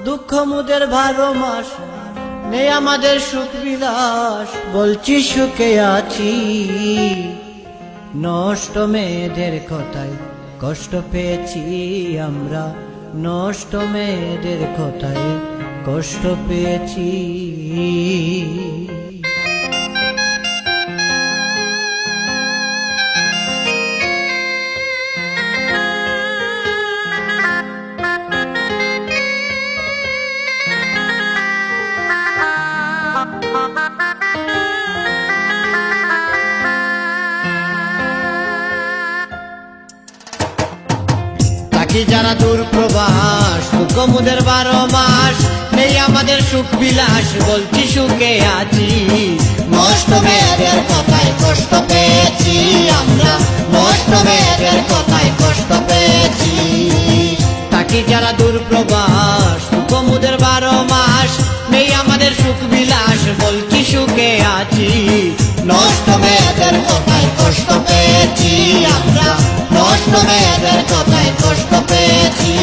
দুঃখ মুদের 12 মাস নেই আমাদের সুখ বিলাস, বলছি সুখে আছি। নষ্ট মেয়েদের কথায় কষ্ট পেয়েছি আমরা, নষ্ট মেয়েদের কথায় কষ্ট পেয়েছি। থাকি যারা দূর প্রবাস, দুঃখ মুদের 12 মাস নেই আমাদের সুখ বিলাস, বলছি সুখে আছি। নষ্ট মেয়েদের কথায় কষ্ট পেয়েছি আমরা, নষ্ট মেয়েদের কথায় কষ্ট পেয়েছি। থাকি যারা দূর প্রবাস, দুঃখ মুদের 12 মাস নেই আমাদের সুখ বিলাস, বলছি সুখে আছি। নষ্ট মেয়েদের কথায় কষ্ট পেয়েছি আমরা, নষ্ট মেয়েদের কথায় কষ্ট পেয়েছি।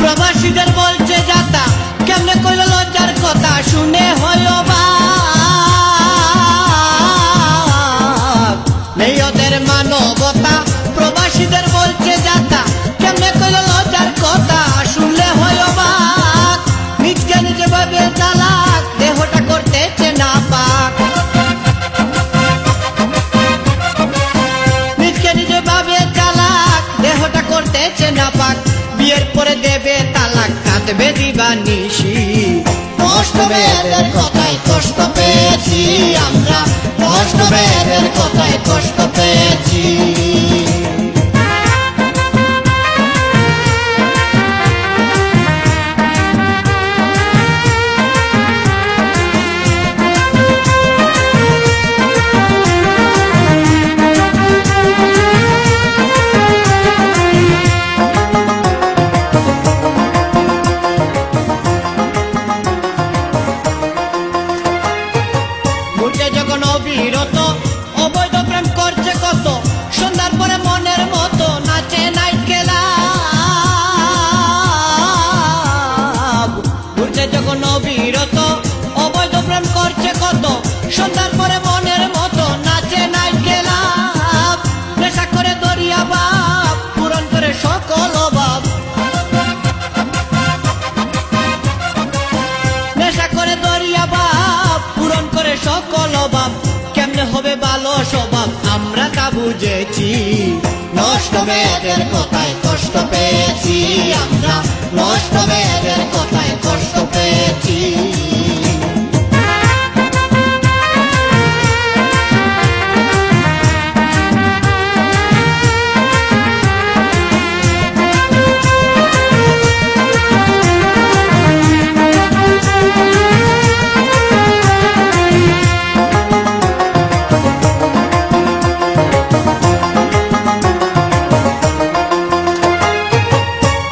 প্রবাসীদের বলছে যাতা, কেমনে কইল লজ্জার কথা শুনে হইল বাপ। নেই ওদের মানবতা, প্রবাসীদের বলছে যাতা, কেমনে কইল লজ্জার কথা শুনলে হইল বাপ। নিজকে নিজে ভাবে চালাক, দেহটা করতেছে না পাক। নিজকে নিজে ভাবে চালাক, দেহটা করতেছে না পাক। বিয়ের পরে দেবে তালাক, কাঁদবে দিবানিশি। নষ্ট মেয়েদের কথায় কষ্ট পেয়েছি আমরা, নষ্ট মেয়েদের কথায় কষ্ট পেয়েছি। যখন অবিরত অবৈধ প্রেম করছে কত, সন্ধ্যার পরে মনের মতো নাচে নাইট ক্লাব। ঘুরছে যখন অবিরত অবৈধ প্রেম করছে কত, সন্ধ্যার পরে মনের মতো নাচে নাইট ক্লাব। নেশা করে দরিয়া বাপ, পূরণ করে সকল অভাব। নেশা করে দরিয়া বাপ, পূরণ করে সকল অভাব। কেমনে হবে ভালো স্বভাব আমরা তা বুঝেছি। নষ্ট মেয়েদের কথায় কষ্ট পেয়েছি আমরা, নষ্ট মেয়েদের কথায় কষ্ট পেয়েছি।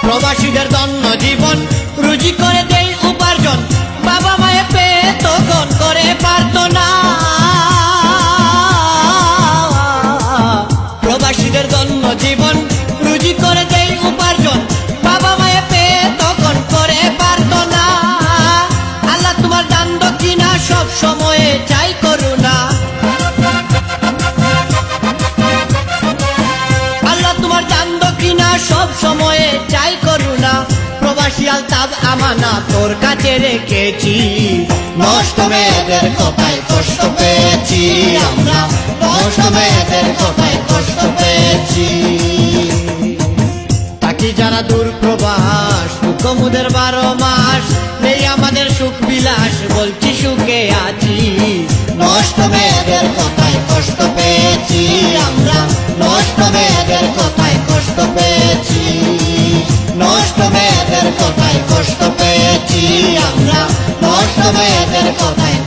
প্রবাসীদের ধন্য জীবন, রুজি করে দেই উপার্জন, বাবা মায়ে পেয়ে তখন করে পারত না। প্রবাসীদের ধন্য জীবন, রুজি করে দেই উপার্জন, বাবা মায়ে পেয়ে তখন করে পারত না। আল্লাহ তোমার দান দক্ষিণা সব সময়ে চাই করুণা। আল্লাহ তোমার দান দক্ষিণা সব সময়ে চাই করুণা। প্রবাসী আলতাব আমানা তোর কাছে রেখেছি। নষ্ট মেয়েদের কথায় কষ্ট পেয়েছি আমরা, নষ্ট মেয়েদের কথায় কষ্ট পেয়েছি। থাকি যারা দূর প্রবাস, দুঃখ মুদের 12 মাস নেই আমাদের সুখ বিলাস, বলছি সুখে আছি। নষ্ট মেয়েদের কথায় কষ্ট পেয়েছি আমরা, নষ্ট মেয়েদের কথায় কষ্ট পেয়েছি। নষ্ট মেয়েদের কথায় কষ্ট পেয়েছি আমরা, নষ্ট মেয়েদের কথায়